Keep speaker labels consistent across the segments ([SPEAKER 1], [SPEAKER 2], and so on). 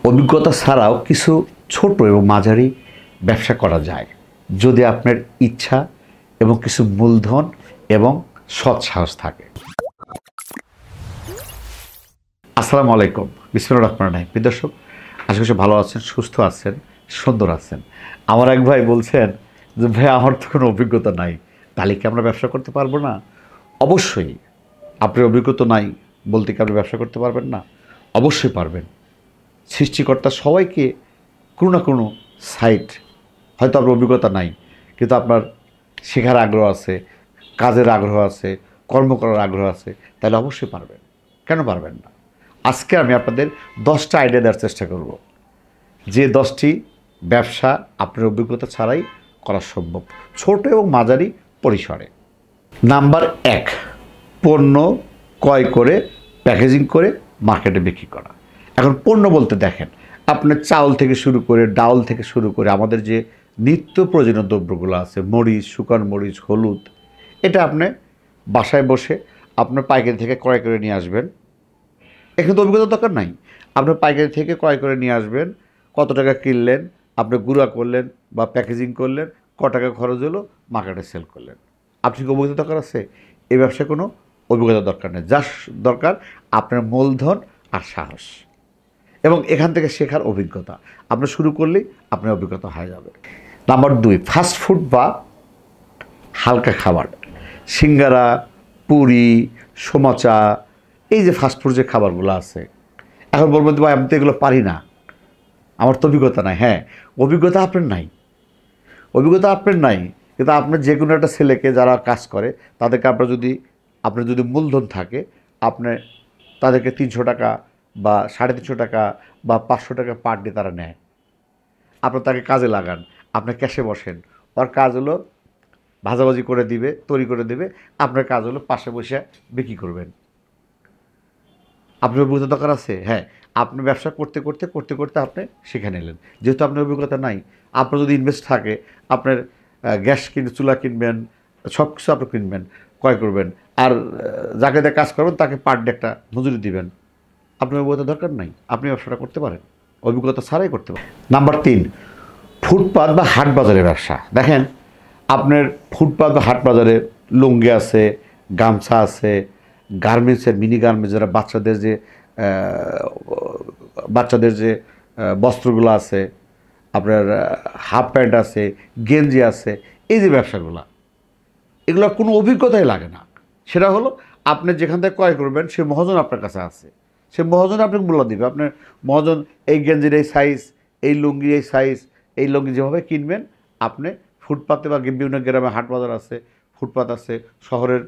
[SPEAKER 1] অভিজ্ঞতা ছাড়াও কিছু ছোট এবং মাঝারি ব্যবসা করা যায় যদি আপনার ইচ্ছা এবং কিছু মূলধন এবং সৎ সাহস থাকে। আসসালামু আলাইকুম, বিসমিল্লাহির রহমানির রহিম। প্রিয় দর্শক, আশা করি ভালো আছেন, সুস্থ আছেন, সুন্দর আছেন। আমার এক ভাই বলছেন যে ভাই আমার তো কোনো অভিজ্ঞতা নাই, তাহলে কি আমরা ব্যবসা করতে পারবো না? অবশ্যই। আপনার অভিজ্ঞতা নাই বলতে কি আপনি ব্যবসা করতে পারবেন না? অবশ্যই পারবেন। সৃষ্টিকর্তা সবাইকে কোনো না কোনো সাইট, হয়তো আপনার অভিজ্ঞতা নাই কিন্তু আপনার শেখার আগ্রহ আছে, কাজের আগ্রহ আছে, কর্ম করার আগ্রহ আছে, তাহলে অবশ্যই পারবেন। কেন পারবেন না? আজকে আমি আপনাদের 10টা আইডিয়া দেওয়ার চেষ্টা করব, যে 10টি ব্যবসা আপনার অভিজ্ঞতা ছাড়াই করা সম্ভব, ছোট এবং মাঝারি পরিসরে। নাম্বার 1, পণ্য ক্রয় করে প্যাকেজিং করে মার্কেটে বিক্রি করা। এখন পণ্য বলতে দেখেন, আপনার চাউল থেকে শুরু করে, ডাউল থেকে শুরু করে আমাদের যে নিত্য প্রয়োজনীয় দ্রব্যগুলো আছে, মরিচ, শুকানো মরিচ, হলুদ, এটা আপনি বাসায় বসে আপনার পাইকারি থেকে ক্রয় করে নিয়ে আসবেন। এখানে তো অভিজ্ঞতা দরকার নাই। আপনার পাইকারি থেকে ক্রয় করে নিয়ে আসবেন, কত টাকা কিনলেন, আপনি গুঁড়া করলেন বা প্যাকেজিং করলেন, ক টাকা খরচ হলো, মার্কেটে সেল করলেন। আপনি কি অভিজ্ঞতা দরকার আছে? এই ব্যবসায় কোনো অভিজ্ঞতা দরকার নেই। যা দরকার আপনার মূলধন আর সাহস এবং এখান থেকে শেখার অভিজ্ঞতা। আপনি শুরু করলেই আপনার অভিজ্ঞতা হয়ে যাবে। নাম্বার 2, ফাস্ট ফুড বা হালকা খাবার, সিঙ্গারা, পুরি, সমোসা, এই যে ফাস্টফুড যে খাবারগুলো আছে। এখন বলবেন ভাই আমি তো এগুলো পারি না, আমার তো অভিজ্ঞতা নাই। হ্যাঁ, অভিজ্ঞতা আপনার নাই, অভিজ্ঞতা আপনার নাই, কিন্তু আপনার যে কোনো একটা ছেলেকে যারা কাজ করে তাদেরকে আপনার যদি মূলধন থাকে, আপনি তাদেরকে 300 টাকা বা 350 টাকা বা 500 টাকা পার ডে তারা নেয়। আপনি তাকে কাজে লাগান, আপনি ক্যাশে বসেন, ওর কাজ হলো ভাজাভাজি করে দিবে, তৈরি করে দেবে, আপনার কাজ হলো পাশে বসে বিক্রি করবেন। আপনার অভিজ্ঞতা দরকার আছে? হ্যাঁ, আপনি ব্যবসা করতে করতে করতে করতে আপনি শিখে নিলেন। যেহেতু আপনার অভিজ্ঞতা নাই, আপনার যদি ইনভেস্ট থাকে, আপনার গ্যাস চুলা কিনবেন, সব কিছু আপনি কিনবেন, ক্রয় করবেন, আর যাকে দিয়ে কাজ করবেন তাকে পার ডে একটা মজুরি দিবেন। আপনার অভিজ্ঞতা দরকার নাই, আপনি ব্যবসাটা করতে পারেন, অভিজ্ঞতা ছাড়াই করতে পারেন। নাম্বার 3, ফুটপাত বা হাট বাজারের ব্যবসা। দেখেন, আপনার ফুটপাত বা হাট বাজারে লুঙ্গি আছে, গামছা আছে, গার্মেন্টসের মিনি গার্মেন্টস, যারা বাচ্চাদের যে বস্ত্রগুলো আছে, আপনার হাফ প্যান্ট আছে, গেঞ্জি আছে, এই যে ব্যবসাগুলো, এগুলো কোনো অভিজ্ঞতাই লাগে না। সেটা হলো আপনি যেখান থেকে ক্রয় করবেন সে মহাজন আপনার কাছে আছে, সে মহাজন আপনাকে মূল্য দিবে। আপনার মহাজন এই গেঞ্জির এই সাইজ, এই লুঙ্গির এই সাইজ, এই লুঙ্গি যেভাবে কিনবেন, আপনি ফুটপাতে বা বিভিন্ন গ্রামে হাট বাজার আছে, ফুটপাত আছে, শহরের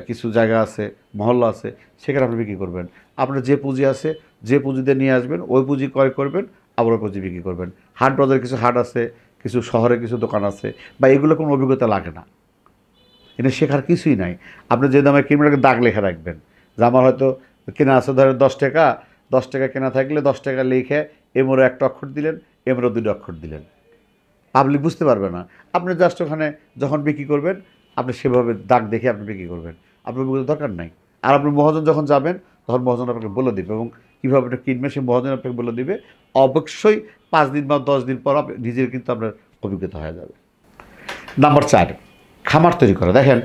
[SPEAKER 1] কিছু জায়গা আছে, মহল্লা আছে, সেখানে আপনি বিক্রি করবেন। আপনার যে পুঁজি আছে, যে পুঁজিতে নিয়ে আসবেন ওই পুঁজি ক্রয় করবেন, আবার ওই পুঁজি বিক্রি করবেন। হাট বাজারে কিছু হাট আছে, কিছু শহরে কিছু দোকান আছে, বা এগুলো কোনো অভিজ্ঞতা লাগে না, এটা শেখার কিছুই নাই। আপনি যে দামে কিনবেন দাগ লেখা রাখবেন, যে আমার হয়তো কেনা আছে ধরেন 10 টাকা, 10 টাকা কেনা থাকলে 10 টাকা লিখে এমরও একটা অক্ষর দিলেন, এমরও 2টা অক্ষর দিলেন, পাবলিক বুঝতে পারবে না। আপনি জাস্ট ওখানে যখন বিক্রি করবেন আপনি সেভাবে দাগ দেখে আপনি বিক্রি করবেন, আপনার অভিজ্ঞতা দরকার নাই। আর আপনি মহাজন যখন যাবেন তখন মহাজন আপনাকে বলে দেবে, এবং কীভাবে এটা কিনবেন সেই মহাজন আপনাকে বলে দেবে। অবশ্যই 5 দিন বা 10 দিন পর আপনি নিজের কিন্তু আপনার অভিজ্ঞতা হয়ে যাবে। নাম্বার 4, খামার তৈরি করা। দেখেন,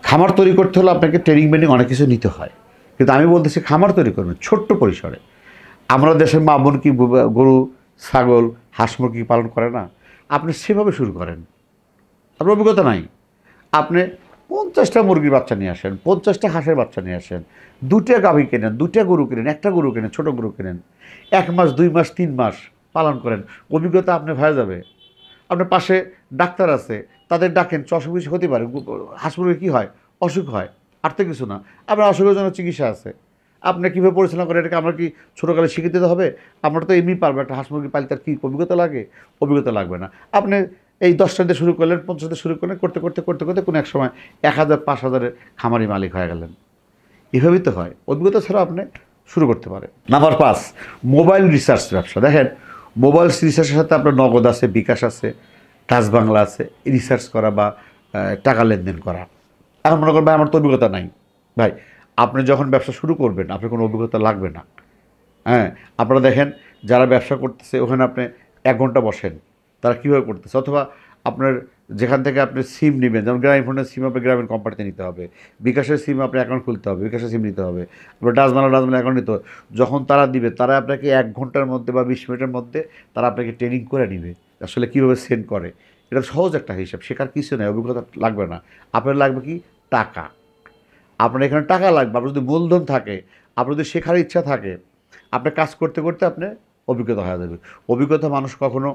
[SPEAKER 1] খামার তৈরি করতে হলে আপনাকে ট্রেনিং মেনিং অনেক কিছু নিতে হয়, কিন্তু আমি বলতেছি খামার তৈরি করবেন ছোট্ট পরিসরে। আমরা দেশের মা বোন কি গরু, ছাগল, হাঁস মুরগি পালন করে না? আপনি সেভাবে শুরু করেন। আপনার অভিজ্ঞতা নাই, আপনি 50টা মুরগির বাচ্চা নিয়ে আসেন, 50টা হাঁসের বাচ্চা নিয়ে আসেন, 2টা গাভী কেনেন, 2টা গরু কেনেন, একটা গরু কেনেন, ছোটো গরু কেনেন, 1 মাস 2 মাস 3 মাস পালন করেন, অভিজ্ঞতা আপনি হয়ে যাবে। আপনার পাশে ডাক্তার আছে, তাদের ডাকেন, অসুখ বিসুখ হতে পারে। হাঁস মুরগি কী হয়? অসুখ হয়, আর তো কিছু না। আপনার অসুখের জন্য চিকিৎসা আছে, আপনি কীভাবে পরিচালনা করেন এটাকে আমরা কি ছোটোকালে শিখে দিতে হবে? আমরা তো এমনি পারবো। একটা হাঁস মুরগি পালি, তার কী অভিজ্ঞতা লাগে? অভিজ্ঞতা লাগবে না। আপনি এই 10টা দিয়ে শুরু করলেন, 50 দিয়ে শুরু করলেন, করতে করতে করতে করতে কোনো এক সময় 1000 5000-এর খামারি মালিক হয়ে গেলেন। এভাবেই তো হয়, অভিজ্ঞতা ছাড়া আপনি শুরু করতে পারেন। নাম্বার 5, মোবাইল রিসার্চ ব্যবসা। দেখেন, মোবাইল রিসার্চের সাথে আপনার নগদ আছে, বিকাশ আছে, টাচ বাংলা আছে, রিসার্চ করা বা টাকা লেনদেন করা। এখন মনে করবেন ভাই আমার তো অভিজ্ঞতা নাই। ভাই, আপনি যখন ব্যবসা শুরু করবেন আপনার কোনো অভিজ্ঞতা লাগবে না। হ্যাঁ, আপনারা দেখেন যারা ব্যবসা করতেছে ওখানে আপনি 1 ঘন্টা বসেন, তারা কীভাবে করতেছে। অথবা আপনার যেখান থেকে আপনি সিম নেবেন, যেমন গ্রামীণ ফোনের সিম আপনি গ্রামীণ কোম্পানিতে নিতে হবে, বিকাশের সিম আপনি অ্যাকাউন্ট খুলতে হবে, বিকাশের সিম নিতে হবে, আপনার ডাচমালা অ্যাকাউন্ট নিতে হবে। যখন তারা দিবে তারা আপনাকে 1 ঘন্টার মধ্যে বা 20 মিনিটের মধ্যে তারা আপনাকে ট্রেনিং করে নিবে আসলে কীভাবে সেন্ড করে। এটা সহজ একটা হিসাব, শেখার কিছু নেই, অভিজ্ঞতা লাগবে না। আপনার লাগবে কি টাকা, আপনার এখানে টাকা লাগবে। আপনার যদি মূলধন থাকে, আপনার যদি শেখার ইচ্ছা থাকে, আপনার কাজ করতে করতে আপনি অভিজ্ঞতা হয়ে যাবে। অভিজ্ঞতা মানুষ কখনো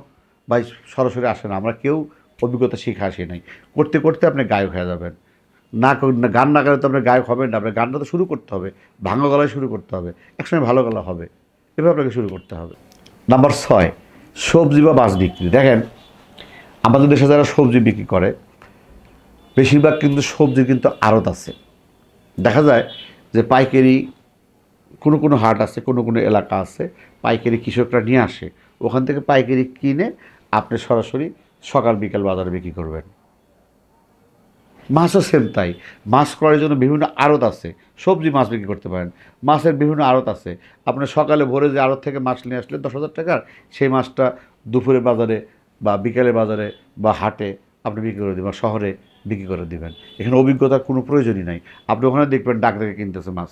[SPEAKER 1] ভাই সরাসরি আসে না, আমরা কেউ অভিজ্ঞতা শিখে আসি নাই। করতে করতে আপনি গায়ক হয়ে যাবেন। গান না গাইলে তো আপনার গায়ক হবেন না, আপনার গানটা তো শুরু করতে হবে, ভাঙা গলায় শুরু করতে হবে, একসময় ভালো গলা হবে, এভাবে আপনাকে শুরু করতে হবে। নাম্বার 6, সবজি বা মাছ বিক্রি। দেখেন আমাদের দেশে যারা সবজি বিক্রি করে বেশিরভাগ কিন্তু সবজির কিন্তু আড়ত আছে। দেখা যায় যে পাইকারি কোনো কোনো হাট আছে, কোনো কোনো এলাকা আছে, পাইকারি কৃষকরা নিয়ে আসে, ওখান থেকে পাইকারি কিনে আপনি সরাসরি সকাল বিকাল বাজারে বিক্রি করবেন। মাছও সেম তাই, মাছ করার জন্য বিভিন্ন আড়ত আছে, সবজি মাছ বিক্রি করতে পারেন, মাছের বিভিন্ন আড়ত আছে। আপনি সকালে ভোরে যে আড়ত থেকে মাছ নিয়ে আসলে 10,000 টাকার, সেই মাছটা দুপুরে বাজারে বা বিকেলে বাজারে বা হাটে আপনি বিক্রি করে দেবেন, শহরে বিক্রি করে দেবেন। এখানে অভিজ্ঞতার কোনো প্রয়োজনই নাই। আপনি ওখানে দেখবেন ডাক থেকে কিনতেছে মাছ,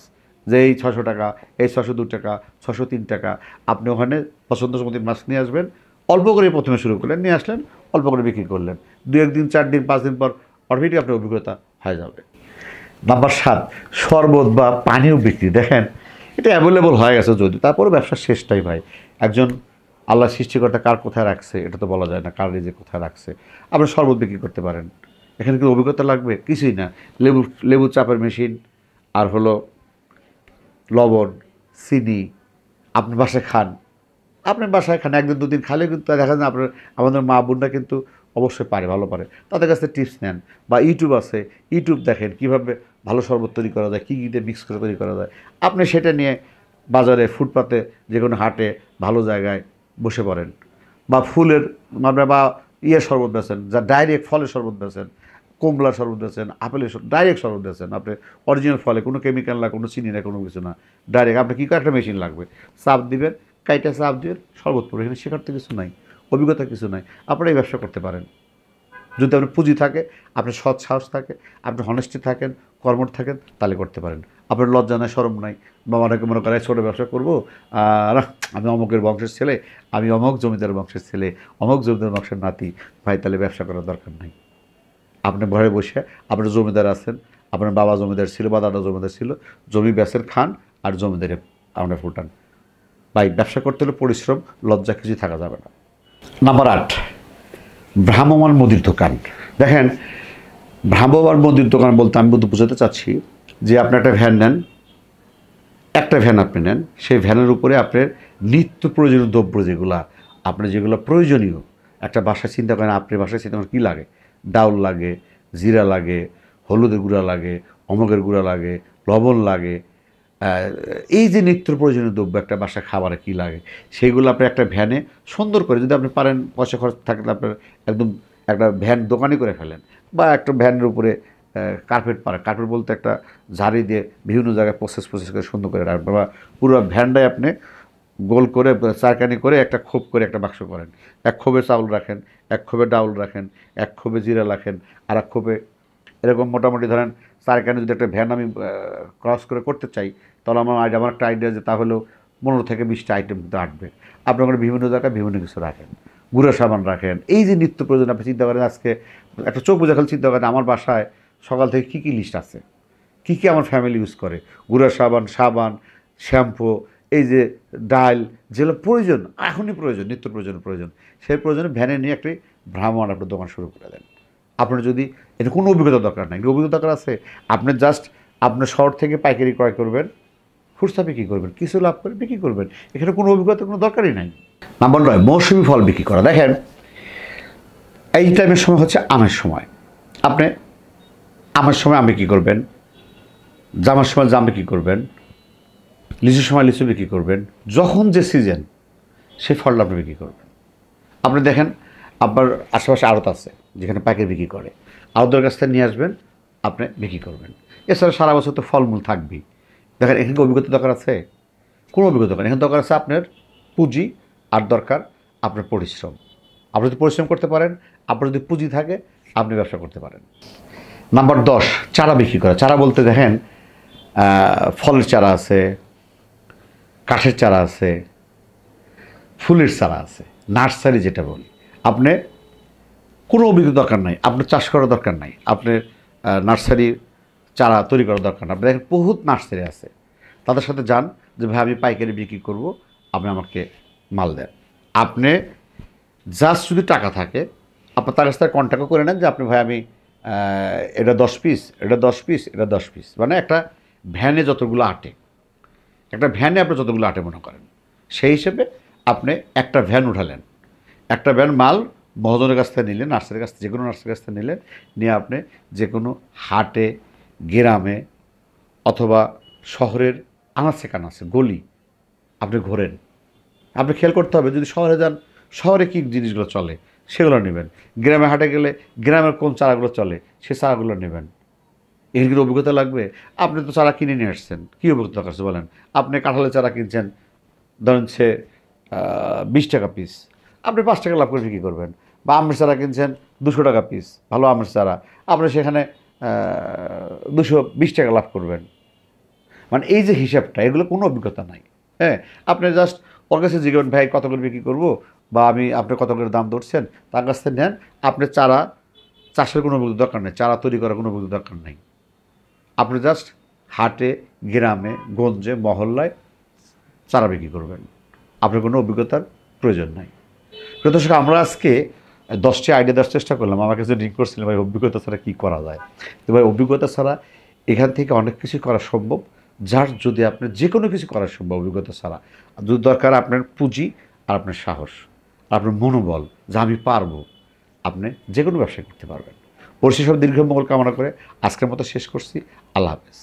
[SPEAKER 1] যে এই 600 টাকা, এই 602 টাকা, 603 টাকা। আপনি ওখানে পছন্দ মতো মাছ নিয়ে আসবেন, অল্প করে প্রথমে শুরু করলেন, নিয়ে আসলেন, অল্প করে বিক্রি করলেন, 2-1 দিন 4 দিন 5 দিন পর অটোমেটিক আপনার অভিজ্ঞতা হয়ে যাবে। নাম্বার 7, শরবত বা পানীয় বিক্রি। দেখেন এটা অ্যাভেলেবল হয়ে গেছে যদি, তারপরে ব্যবসার শেষটাই ভাই। একজন আল্লাহ সৃষ্টিকর্তা কার কোথায় রাখছে এটা তো বলা যায় না, কার রিজিক কোথায় রাখছে। আপনি শরবত বিক্রি করতে পারেন, এখানে কি অভিজ্ঞতা লাগবে? কিছুই না, লেবু চাপের মেশিন আর হলো লবণ, চিনি, আপনি বাসায় খান, আপনার বাসায় খান, 1 দিন 2 দিন খালে কিন্তু দেখা যায় আপনার আমাদের মা বোনরা কিন্তু অবশ্যই পারে, ভালো পারে, তাদের কাছে টিপস নেন। বা ইউটিউব আছে, ইউটিউব দেখেন কীভাবে ভালো শরবত তৈরি করা যায়, কী কী দিয়ে মিক্স করে তৈরি করা যায়। আপনি সেটা নিয়ে বাজারে, ফুটপাতে, যে কোনো হাটে ভালো জায়গায় বসে পড়েন। বা ফুলের মানে বা শরবত বেচেন, যা ডাইরেক্ট ফলের শরবত বেচেন, কমলার শরবত বেচেন, আপেলের ডাইরেক্ট শরবত বেচেন। আপনি অরিজিনাল ফলে, কোনো কেমিক্যাল না, কোনো চিনি না, কোনো কিছু না, ডাইরেক্ট। আপনি কী করে একটা মেশিন লাগবে, চাপ দিবেন, কাইটা চাপ দিয়ে শরবত পড়বে। এখানে শেখার তো কিছু নাই, অভিজ্ঞতা কিছু নাই। আপনারা এই ব্যবসা করতে পারেন যদি আপনার পুঁজি থাকে, আপনার সৎ সাহস থাকে, আপনি হনেস্টি থাকেন, কর্মঠ থাকেন, তাহলে করতে পারেন। আপনার লজ্জা নাই, শরম নাই, বা অনেকে মনে করে ছোটো ব্যবসা করবো, আর আমি অমুকের বংশের ছেলে, আমি অমুক জমিদার বংশের ছেলে, অমুক জমিদার বংশের নাতি। ভাই তাহলে ব্যবসা করার দরকার নাই। আপনি ঘরে বসে, আপনার জমিদার আছেন, আপনার বাবা জমিদার ছিল বা দাদা জমিদার ছিল, জমি বেচেন, খান, আর জমিদারে আপনার ফুটান। ভাই ব্যবসা করতে হলে পরিশ্রম, লজ্জা কিছুই থাকা যাবে না। নাম্বার 8, ভ্রাম্যমাণ মুদির দোকান। দেখেন ভ্রাম্যমাণ মুদির দোকান বলতে আমি বলতে বোঝাতে চাচ্ছি যে আপনি একটা ভ্যান নেন, একটা ভ্যান আপনি নেন, সেই ভ্যানের উপরে আপনার নিত্য প্রয়োজনীয় দ্রব্য যেগুলো, আপনার যেগুলো প্রয়োজনীয় একটা বাসায় চিন্তা করেন, আপনার বাসায় চিন্তা করেন কী লাগে, ডাউল লাগে, জিরা লাগে, হলুদের গুঁড়া লাগে, অমকের গুঁড়া লাগে, লবণ লাগে, এই যে নিত্য প্রয়োজনীয় দ্রব্য একটা বাসায় খাবারে কী লাগে, সেইগুলো আপনি একটা ভ্যানে সুন্দর করে, যদি আপনি পারেন, পয়সা খরচ থাকলে আপনার একদম একটা ভ্যান দোকানই করে ফেলেন, বা একটা ভ্যানের উপরে কার্পেট পারে, কার্পেট বলতে একটা ঝাড়ি দিয়ে বিভিন্ন জায়গায় প্রসেস করে সুন্দর করে রাখবেন, বা পুরো ভ্যানটাই আপনি গোল করে চারকানি করে একটা খোপ করে একটা বাক্স করেন। এক খোপে চাউল রাখেন, এক খোপে ডাউল রাখেন, এক খোপে জিরা রাখেন, আর এক খোপে, এরকম মোটামুটি ধরেন চারকানি যদি একটা ভ্যান আমি ক্রস করে করতে চাই, তাহলে আমার একটা আইডিয়া যে তাহলেও 15 থেকে 20টা আইটেম কিন্তু আঁটবে। আপনি ওখানে বিভিন্ন জায়গায় বিভিন্ন কিছু রাখেন, গুঁড়ো সাবান রাখেন, এই যে নিত্য প্রয়োজন। আপনি চিন্তা করেন আজকে একটা চোখ বোঝা খালি চিন্তা করেন আমার বাসায় সকাল থেকে কী কী লিস্ট আছে, কী কী আমার ফ্যামিলি ইউজ করে, গুঁড়ো সাবান, শ্যাম্পু, এই যে ডাল, যেগুলো প্রয়োজন, এখনই প্রয়োজন, নিত্য প্রয়োজন, সেই প্রয়োজনে ভ্যানে নিয়ে একটি ভ্রাম্যমাণ আপনার দোকান শুরু করে দেন। আপনার যদি এটা কোনো অভিজ্ঞতা দরকার নাই, অভিজ্ঞতা দরকার আছে, আপনি জাস্ট আপনার শহর থেকে পাইকারি ক্রয় করবেন, খুচরা বিক্রি করবেন, কিছু লাভ করে বিক্রি করবেন, এখানে কোনো অভিজ্ঞতার কোনো দরকারই নাই। নাম্বার 9, মৌসুমি ফল বিক্রি করা। দেখেন এই টাইমের সময় হচ্ছে আমের সময়, আপনি আমের সময় আম বিক্রি করবেন, জামের সময় জাম বিক্রি করবেন, লিচুর সময় লিচু বিক্রি করবেন, যখন যে সিজন সেই ফলটা আপনি বিক্রি করবেন। আপনি দেখেন আপনার আশেপাশে আড়ত আছে যেখানে পাইকারি বিক্রি করে, আড়তদের কাছ থেকে নিয়ে আসবেন, আপনি বিক্রি করবেন। এছাড়া সারা বছর তো ফলমূল থাকবেই। দেখেন এখানে অভিজ্ঞতা দরকার আছে, কোনো অভিজ্ঞতা দরকার নেই। এখানে দরকার আছে আপনার পুঁজি আর দরকার আপনার পরিশ্রম। আপনি যদি পরিশ্রম করতে পারেন, আপনার যদি পুঁজি থাকে, আপনি ব্যবসা করতে পারেন। নাম্বার 10, চারা বিক্রি করা। চারা বলতে দেখেন ফলের চারা আছে, কাঠের চারা আছে, ফুলের চারা আছে, নার্সারি যেটা বলি। আপনি কোনো অভিজ্ঞতা দরকার নাই, আপনার চাষ করার দরকার নাই, আপনার নার্সারি চারা তৈরি করার দরকার নাই। আপনি দেখেন বহুত নার্সারি আছে, তাদের সাথে যান যে ভাই আমি পাইকারি বিক্রি করব, আপনি আমাকে মাল দেন। আপনি জাস্ট যদি টাকা থাকে, আপনার তার কাছ থেকে কন্ট্যাক্টও করে নেন যে আপনি ভাই আমি এটা 10 পিস, এটা 10 পিস, এটা 10 পিস, মানে একটা ভ্যানে যতগুলো আটে, একটা ভ্যানে আপনি যতগুলো আটে মনে করেন, সেই হিসেবে আপনি একটা ভ্যান উঠালেন, একটা ভ্যান মাল মহাজনের কাছ থেকে নিলেন, নার্সারির কাছ থেকে, যে কোনো নার্সারির কাছ থেকে নিলেন, নিয়ে আপনি যে কোনো হাটে, গ্রামে অথবা শহরের আনাচে কানাচে গলি আপনি ঘোরেন। আপনি খেয়াল করতে হবে, যদি শহরে যান, শহরে কী জিনিসগুলো চলে সেগুলো নেবেন। গ্রামে হাটে গেলে গ্রামের কোন চারাগুলো চলে সে চারাগুলো নেবেন। এর কি অভিজ্ঞতা লাগবে? আপনি তো চারা কিনে নিয়ে আসছেন, কী অভিজ্ঞতা করছে বলেন? আপনি কাঁঠালের চারা কিনছেন, ধরেন সে 20 টাকা পিস, আপনি 5 টাকা লাভ করে বিক্রি করবেন। বা আমের চারা কিনছেন 200 টাকা পিস, ভালো আমের চারা, আপনি সেখানে 220 টাকা লাভ করবেন। মানে এই যে হিসাবটা, এগুলো কোনো অভিজ্ঞতা নাই। হ্যাঁ, আপনি জাস্ট ওর কাছে জিজ্ঞেস ভাই কত করে বিক্রি করবো, বা আমি আপনি কত করে দাম ধরছেন, তার কাছ থেকে নেন। আপনি চারা চাষের কোনো অভিজ্ঞতা দরকার নেই, চারা তৈরি করার কোনো অভিজ্ঞতা দরকার নেই। আপনি জাস্ট হাটে, গ্রামে, গঞ্জে, মহল্লায় চারা বিক্রি করবেন, আপনার কোনো অভিজ্ঞতার প্রয়োজন নাই। দর্শক, আমরা আজকে 10টি আইডিয়া দেওয়ার চেষ্টা করলাম। আমার কাছে রিং করছিলেন ভাই অভিজ্ঞতা ছাড়া কী করা যায়। তো ভাই অভিজ্ঞতা ছাড়া এখান থেকে অনেক কিছু করা সম্ভব, যার যদি আপনি যে কোনো কিছু করা সম্ভব অভিজ্ঞতা ছাড়া। যদি দরকার আপনার পুঁজি আর আপনার সাহস আর আপনার মনোবল, যা আমি পারবো, আপনি যে কোনো ব্যবসা করতে পারবেন। পরিশেষে সব দীর্ঘ মঙ্গল কামনা করে আজকের মতো শেষ করছি। আল্লাহ হাফেজ।